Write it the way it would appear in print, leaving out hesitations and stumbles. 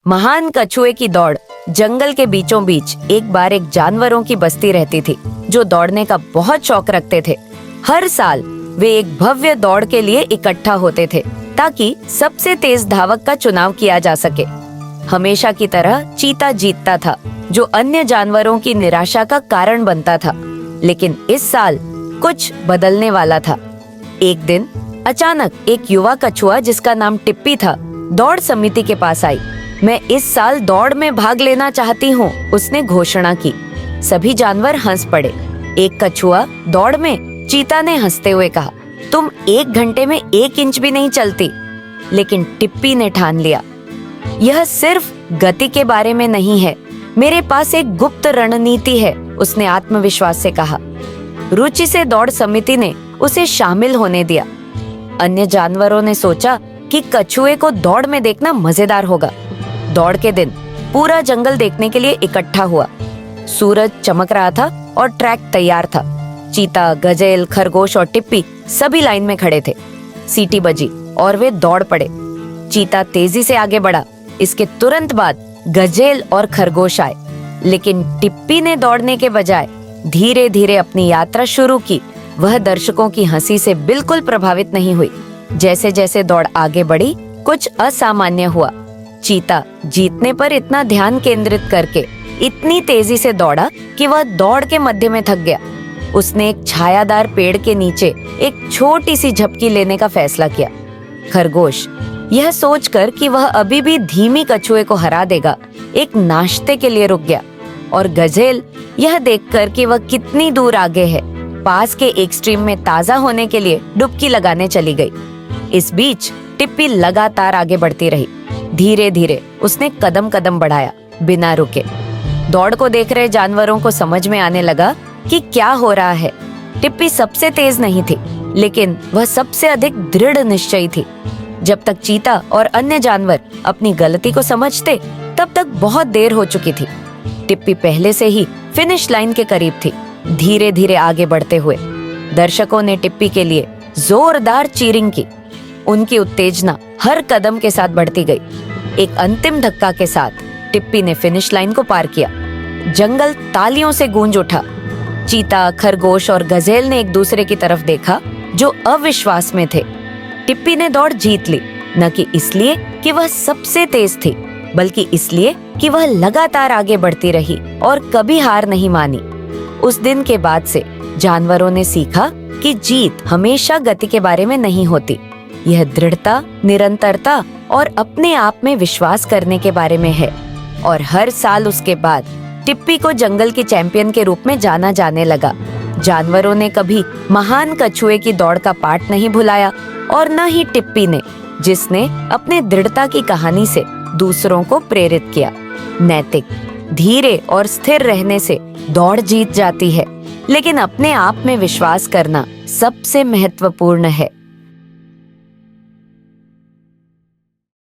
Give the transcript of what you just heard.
महान कछुए की दौड़। जंगल के बीचों बीच एक बार एक जानवरों की बस्ती रहती थी जो दौड़ने का बहुत शौक रखते थे। हर साल वे एक भव्य दौड़ के लिए इकट्ठा होते थे ताकि सबसे तेज धावक का चुनाव किया जा सके। हमेशा की तरह चीता जीतता था, जो अन्य जानवरों की निराशा का कारण बनता था। लेकिन इस साल कुछ बदलने वाला था। एक दिन अचानक एक युवा कछुआ जिसका नाम टिप्पी था, दौड़ समिति के पास आई। मैं इस साल दौड़ में भाग लेना चाहती हूँ, उसने घोषणा की। सभी जानवर हंस पड़े। एक कछुआ दौड़ में चीता ने हंसते हुए कहा, तुम 1 घंटे में 1 इंच भी नहीं चलती। लेकिन टिप्पी ने ठान लिया, यह सिर्फ गति के बारे में नहीं है, मेरे पास एक गुप्त रणनीति है, उसने आत्मविश्वास से कहा। रुचि से दौड़ समिति ने उसे शामिल होने दिया। अन्य जानवरों ने सोचा कि कछुए को दौड़ में देखना मजेदार होगा। दौड़ के दिन पूरा जंगल देखने के लिए इकट्ठा हुआ। सूरज चमक रहा था और ट्रैक तैयार था। चीता, गजेल, खरगोश और टिप्पी सभी लाइन में खड़े थे। सीटी बजी और वे दौड़ पड़े। चीता तेजी से आगे बढ़ा। इसके तुरंत बाद गजेल और खरगोश आए। लेकिन टिप्पी ने दौड़ने के बजाय धीरे धीरे अपनी यात्रा शुरू की। वह दर्शकों की हंसी से बिल्कुल प्रभावित नहीं हुई। जैसे जैसे दौड़ आगे बढ़ी, कुछ असामान्य हुआ। चीता जीतने पर इतना ध्यान केंद्रित करके इतनी तेजी से दौड़ा कि वह दौड़ के मध्य में थक गया। उसने एक छायादार पेड़ के नीचे एक छोटी सी झपकी लेने का फैसला किया। खरगोश यह सोचकर कि वह अभी भी धीमी कछुए को हरा देगा, एक नाश्ते के लिए रुक गया। और गजेल यह देखकर कि वह कितनी दूर आगे है, पास के एक स्ट्रीम में ताजा होने के लिए डुबकी लगाने चली गई। इस बीच टिप्पी लगातार आगे बढ़ती रही। धीरे धीरे उसने कदम कदम बढ़ाया, बिना रुके। दौड़ को देख रहे जानवरों को समझ में आने लगा कि क्या हो रहा है। टिप्पी सबसे तेज नहीं थी, लेकिन वह सबसे अधिक दृढ़ निश्चयी थी। जब तक चीता और अन्य जानवर अपनी गलती को समझते, तब तक बहुत देर हो चुकी थी। टिप्पी पहले से ही फिनिश लाइन के करीब थी। धीरे धीरे आगे बढ़ते हुए दर्शकों ने टिप्पी के लिए जोरदार चीरिंग की। उनकी उत्तेजना हर कदम के साथ बढ़ती गई। एक अंतिम धक्का के साथ टिप्पी ने फिनिश लाइन को पार किया। जंगल तालियों से गूंज उठा। चीता, खरगोश और गजेल ने एक दूसरे की तरफ देखा, जो अविश्वास में थे। टिप्पी ने दौड़ जीत ली, न कि इसलिए कि वह सबसे तेज थी, बल्कि इसलिए कि वह लगातार आगे बढ़ती रही और कभी हार नहीं मानी। उस दिन के बाद से जानवरों ने सीखा कि जीत हमेशा गति के बारे में नहीं होती। यह दृढ़ता, निरंतरता और अपने आप में विश्वास करने के बारे में है। और हर साल उसके बाद टिप्पी को जंगल के चैंपियन के रूप में जाना जाने लगा। जानवरों ने कभी महान कछुए की दौड़ का पाठ नहीं भुलाया, और न ही टिप्पी ने, जिसने अपने दृढ़ता की कहानी से दूसरों को प्रेरित किया। नैतिक, धीरे और स्थिर रहने से दौड़ जीत जाती है, लेकिन अपने आप में विश्वास करना सबसे महत्वपूर्ण है।